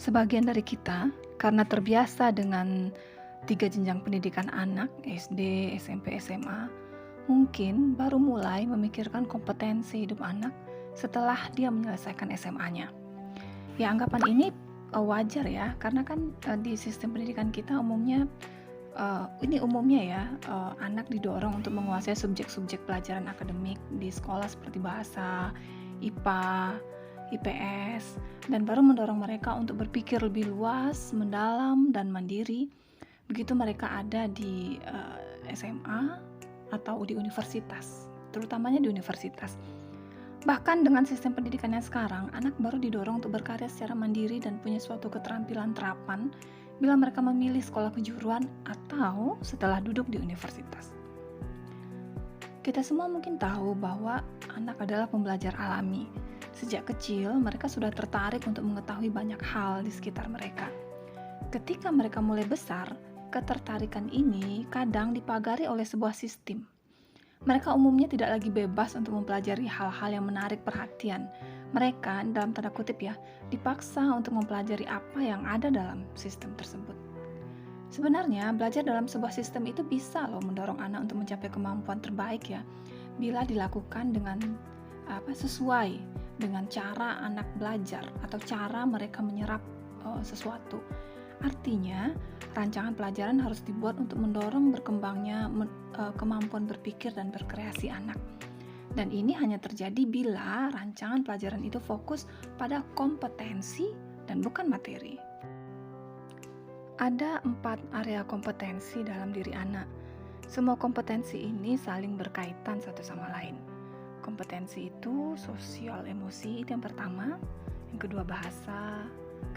Sebagian dari kita, karena terbiasa dengan 3 jenjang pendidikan anak, SD, SMP, SMA, mungkin baru mulai memikirkan kompetensi hidup anak setelah dia menyelesaikan SMA-nya. Ya, anggapan ini wajar ya, karena kan di sistem pendidikan kita umumnya ya, anak didorong untuk menguasai subjek-subjek pelajaran akademik di sekolah seperti bahasa, IPA, IPS, dan baru mendorong mereka untuk berpikir lebih luas, mendalam, dan mandiri begitu mereka ada di SMA atau di universitas, terutamanya di universitas. Bahkan dengan sistem pendidikan yang sekarang, anak baru didorong untuk berkarya secara mandiri dan punya suatu keterampilan terapan bila mereka memilih sekolah kejuruan atau setelah duduk di universitas. Kita semua mungkin tahu bahwa anak adalah pembelajar alami. Sejak kecil, mereka sudah tertarik untuk mengetahui banyak hal di sekitar mereka. Ketika mereka mulai besar, ketertarikan ini kadang dipagari oleh sebuah sistem. Mereka umumnya tidak lagi bebas untuk mempelajari hal-hal yang menarik perhatian. Mereka, dalam tanda kutip ya, dipaksa untuk mempelajari apa yang ada dalam sistem tersebut. Sebenarnya, belajar dalam sebuah sistem itu bisa loh mendorong anak untuk mencapai kemampuan terbaik ya, bila dilakukan dengan sesuai dengan cara anak belajar atau cara mereka menyerap sesuatu. Artinya, rancangan pelajaran harus dibuat untuk mendorong berkembangnya kemampuan berpikir dan berkreasi anak. Dan ini hanya terjadi bila rancangan pelajaran itu fokus pada kompetensi dan bukan materi. Ada 4 area kompetensi dalam diri anak. Semua kompetensi ini saling berkaitan satu sama lain. Kompetensi itu sosial emosi, itu yang pertama, yang kedua bahasa,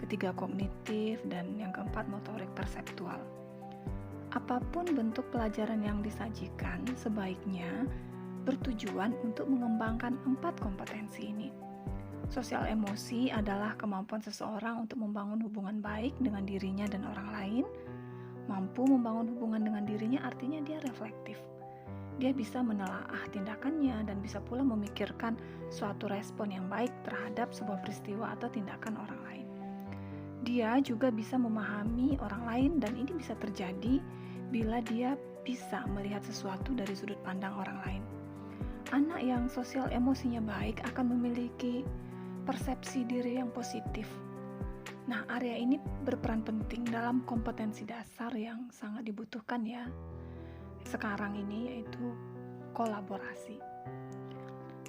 ketiga kognitif, dan yang keempat motorik perseptual. Apapun bentuk pelajaran yang disajikan sebaiknya bertujuan untuk mengembangkan 4 kompetensi ini. Sosial emosi adalah kemampuan seseorang untuk membangun hubungan baik dengan dirinya dan orang lain. Mampu membangun hubungan dengan dirinya artinya dia reflektif. Dia bisa menelaah tindakannya dan bisa pula memikirkan suatu respon yang baik terhadap sebuah peristiwa atau tindakan orang lain. Dia juga bisa memahami orang lain dan ini bisa terjadi bila dia bisa melihat sesuatu dari sudut pandang orang lain. Anak yang sosial emosinya baik akan memiliki persepsi diri yang positif. Nah, area ini berperan penting dalam kompetensi dasar yang sangat dibutuhkan ya sekarang ini, yaitu kolaborasi.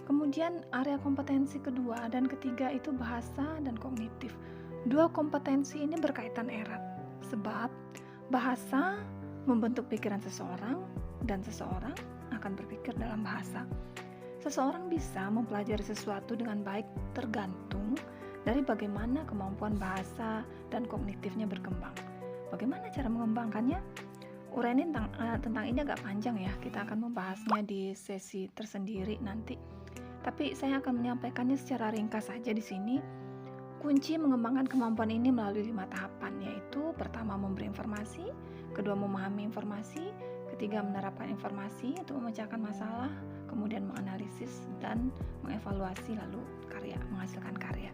Kemudian area kompetensi kedua dan ketiga itu bahasa dan kognitif. 2 kompetensi ini berkaitan erat, sebab bahasa membentuk pikiran seseorang dan seseorang akan berpikir dalam bahasa. Seseorang bisa mempelajari sesuatu dengan baik tergantung dari bagaimana kemampuan bahasa dan kognitifnya berkembang. Bagaimana cara mengembangkannya? Uraian tentang ini agak panjang ya, kita akan membahasnya di sesi tersendiri nanti. Tapi saya akan menyampaikannya secara ringkas saja di sini. Kunci mengembangkan kemampuan ini melalui 5 tahapan, yaitu pertama memberi informasi, kedua memahami informasi, ketiga menerapkan informasi untuk memecahkan masalah, kemudian menganalisis dan mengevaluasi, lalu menghasilkan karya.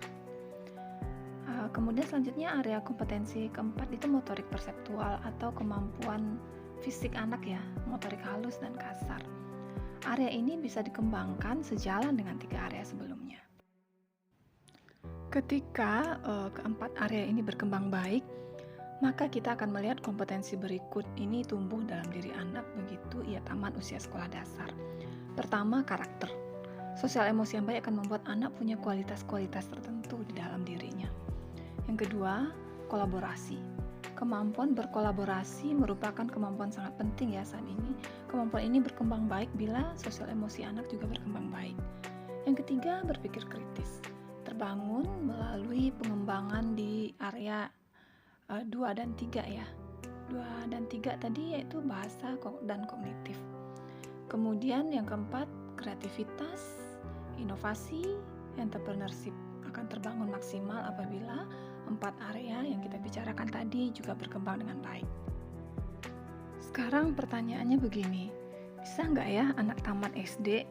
Kemudian selanjutnya area kompetensi keempat itu motorik perseptual atau kemampuan fisik anak ya, motorik halus dan kasar. Area ini bisa dikembangkan sejalan dengan 3 area sebelumnya. Ketika keempat area ini berkembang baik, maka kita akan melihat kompetensi berikut ini tumbuh dalam diri anak begitu ia tamat usia sekolah dasar. Pertama, karakter. Sosial emosi yang baik akan membuat anak punya kualitas-kualitas tertentu di dalam dirinya. Yang kedua, kolaborasi. Kemampuan berkolaborasi merupakan kemampuan sangat penting ya saat ini. Kemampuan ini berkembang baik bila sosial emosi anak juga berkembang baik. Yang ketiga, berpikir kritis. Terbangun melalui pengembangan di area 2 dan 3 ya. 2 dan 3 tadi yaitu bahasa dan kognitif. Kemudian yang keempat, kreativitas, inovasi, entrepreneurship akan terbangun maksimal apabila 4 area yang kita bicarakan tadi juga berkembang dengan baik. Sekarang pertanyaannya begini, bisa nggak ya anak tamat SD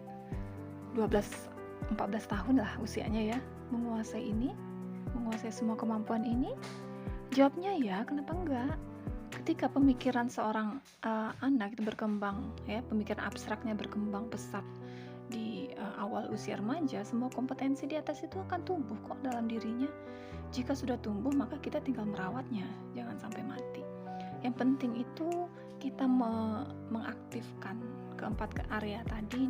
12-14 tahun lah usianya ya menguasai ini? menguasai semua kemampuan ini? Jawabnya ya, kenapa enggak? Ketika pemikiran seorang anak itu berkembang, ya, pemikiran abstraknya berkembang pesat di awal usia remaja, semua kompetensi di atas itu akan tumbuh kok dalam dirinya. Jika sudah tumbuh, maka kita tinggal merawatnya, jangan sampai mati. Yang penting itu kita mengaktifkan keempat area tadi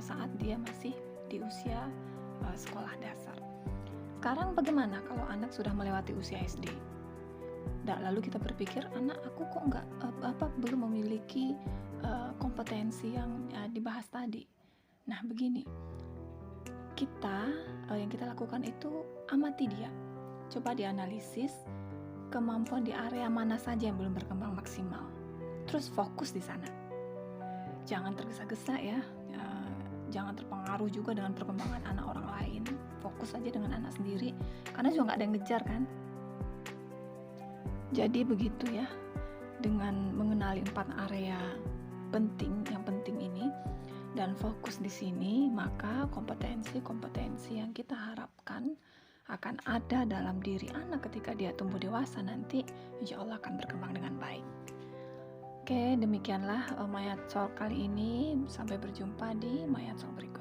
saat dia masih di usia sekolah dasar. Sekarang bagaimana kalau anak sudah melewati usia SD? Lalu kita berpikir, anak aku kok belum memiliki kompetensi yang dibahas tadi. Nah, begini, yang kita lakukan itu amati dia, coba dianalisis kemampuan di area mana saja yang belum berkembang maksimal, terus fokus di sana. Jangan tergesa-gesa ya, jangan terpengaruh juga dengan perkembangan anak orang lain. Fokus aja dengan anak sendiri, karena juga nggak ada yang ngejar kan. Jadi begitu ya, dengan mengenali 4 area yang penting ini dan fokus di sini, maka kompetensi yang kita harapkan akan ada dalam diri anak ketika dia tumbuh dewasa nanti, insya Allah akan berkembang dengan baik. Oke, demikianlah Mayat Talk kali ini. Sampai berjumpa di Mayat Talk berikutnya.